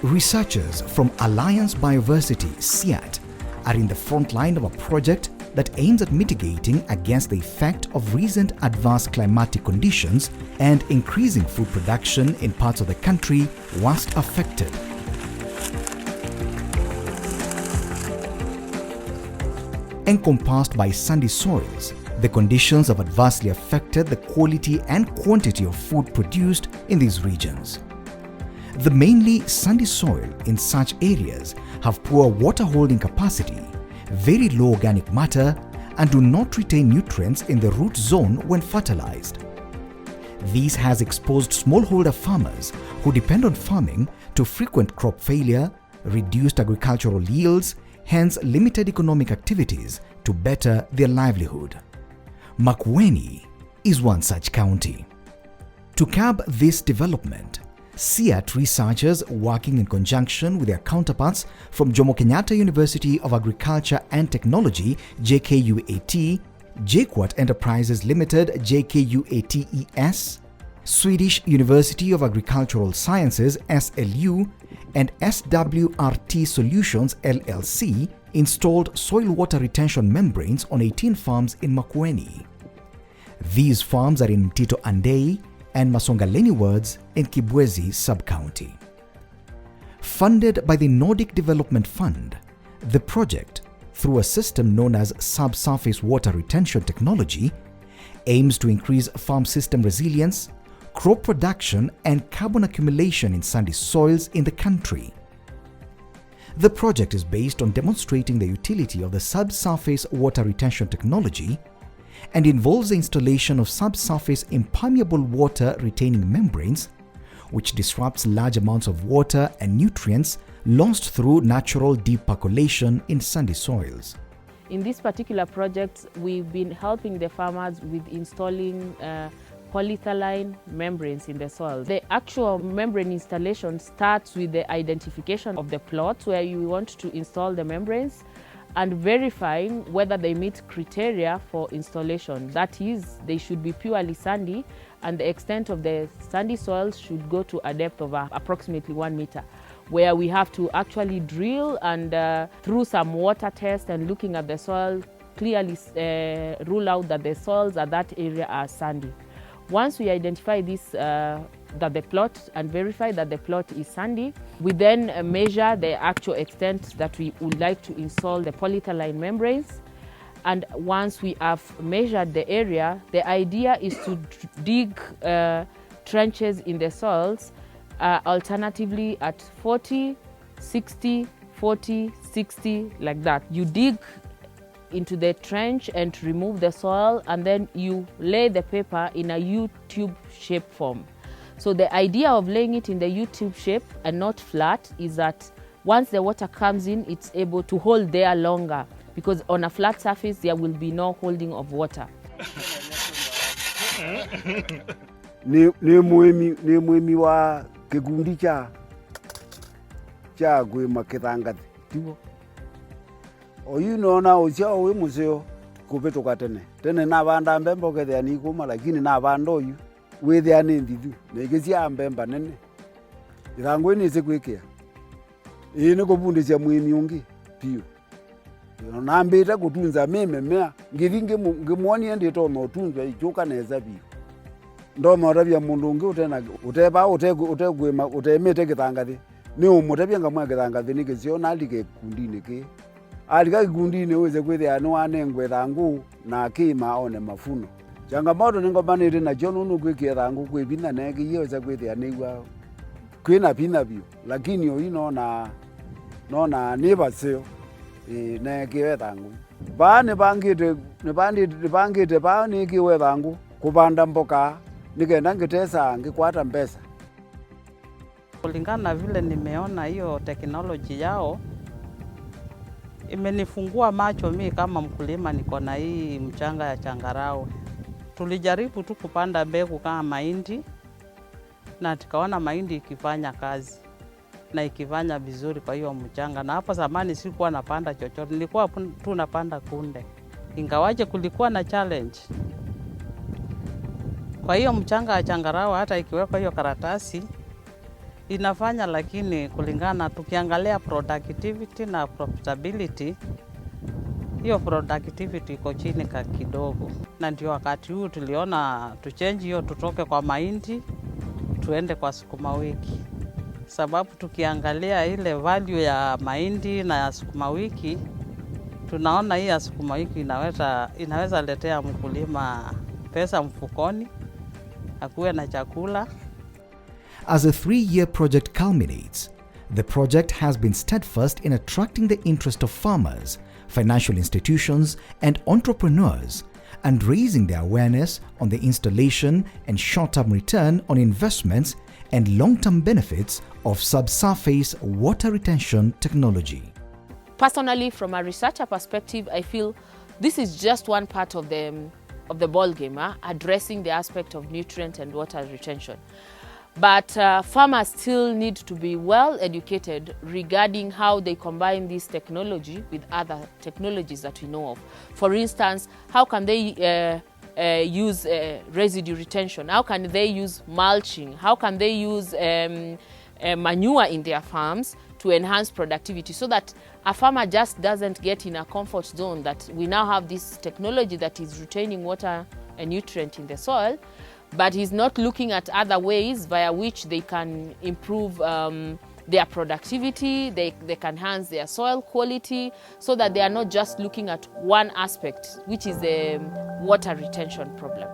Researchers from Alliance Bioversity CIAT are in the front line of a project that aims at mitigating against the effect of recent adverse climatic conditions and increasing food production in parts of the country worst affected. Encompassed by sandy soils, the conditions have adversely affected the quality and quantity of food produced in these regions. The mainly sandy soil in such areas have poor water holding capacity, very low organic matter, and do not retain nutrients in the root zone when fertilized. This has exposed smallholder farmers who depend on farming to frequent crop failure, reduced agricultural yields, hence limited economic activities to better their livelihood. Makueni is one such county. To curb this development, CIAT researchers working in conjunction with their counterparts from Jomo Kenyatta University of Agriculture and Technology JKUAT, JKUATES Enterprises Limited JKUATES, Swedish University of Agricultural Sciences SLU, and SWRT Solutions LLC installed soil water retention membranes on 18 farms in Makueni. These farms are in Mtito Andei and Masongaleni wards in Kibwezi sub-county. Funded by the Nordic Development Fund, the project, through a system known as Subsurface water retention technology, aims to increase farm system resilience, crop production, and carbon accumulation in sandy soils in the country. The project is based on demonstrating the utility of the subsurface water retention technology and involves the installation of subsurface impermeable water retaining membranes, which disrupts large amounts of water and nutrients lost through natural deep percolation in sandy soils. In this particular project, we've been helping the farmers with installing polyethylene membranes in the soil. The actual membrane installation starts with the identification of the plots where you want to install the membranes and verifying whether they meet criteria for installation. That is, they should be purely sandy and the extent of the sandy soils should go to a depth of approximately 1 meter, where we have to actually drill and through some water test and looking at the soil, clearly rule out that the soils at that area are sandy. Once we identify this, that the plot and verify that the plot is sandy, we then measure the actual extent that we would like to install the polyethylene membranes. And once we have measured the area, the idea is to dig trenches in the soils, alternatively at 40, 60, 40, 60, like that. You dig into the trench and remove the soil, and then you lay the paper in a U-tube shape form. So the idea of laying it in the U-tube shape and not flat is that once the water comes in, it's able to hold there longer, because on a flat surface there will be no holding of water. Ni muemi wa kigundi cha gwe makithangati tiwo oyu nona ucia owe museo kupetoka tene na banda mbembo kethia ni kuma, lakini na banda oyu withia ni ndithu negecia mbemba nene irangu ni sekwekia ni kubundisia muemi ungi pio na mbita kutunza mimea ngivinge ngimuonie ndito no tunza ichuka neza pio ndo morabia mundu ungi utena uteba utegwema utemete kithangathi ni umutebia ngamwa kithangathi ni gicio na alike kundini ki alika kundini weze kwithia ni wanengwe thangu na kima one mafuno changamoto ningomanire na Jono nugwikia thangu kwibina negi yeweza kwithia niwa kwina pina bio, lakini oyi nona ni baseo negi wethangu bane bangite bani ki wethangu kubanda mboka nikenda ngitesa ngikwata mbesa. Kulingana na vile nimeona hiyo teknoloji yao imenifungua macho mimi kama mkulima. Niko na hii mchanga ya changarawe, tulijaribu tu kupanda mbegu kama mahindi na tukaona mahindi ikifanya kazi na ikifanya vizuri kwa hiyo mchanga. Na hapo zamani sikuwa napanda chochote, nilikuwa tu napanda kunde, ingawaje kulikuwa na challenge. Kwa hiyo mchanga ya changarawe hata ikiwekwa hiyo karatasi Inafanya, lakini kulingana, tukiangalia productivity na profitability, hiyo productivity iko chini kidogo, na ndio wakati huu tuliona tuchange hiyo, tutoke kwa mahindi tuende kwa sukuma wiki, sababu tukiangalia ile value ya mahindi na ya sukuma wiki, tunaona hii ya sukuma wiki inaweza letea mkulima pesa mfukoni, akuwe na chakula. As a 3-year project culminates, the project has been steadfast in attracting the interest of farmers, financial institutions, and entrepreneurs, and raising their awareness on the installation and short-term return on investments and long-term benefits of subsurface water retention technology. Personally, from a researcher perspective, I feel this is just one part of the ball game, addressing the aspect of nutrient and water retention. But farmers still need to be well educated regarding how they combine this technology with other technologies that we know of. For instance, how can they use residue retention? How can they use mulching? How can they use manure in their farms to enhance productivity, so that a farmer just doesn't get in a comfort zone that we now have this technology that is retaining water and nutrient in the soil, but he's not looking at other ways via which they can improve their productivity, they can enhance their soil quality, so that they are not just looking at one aspect, which is the water retention problem.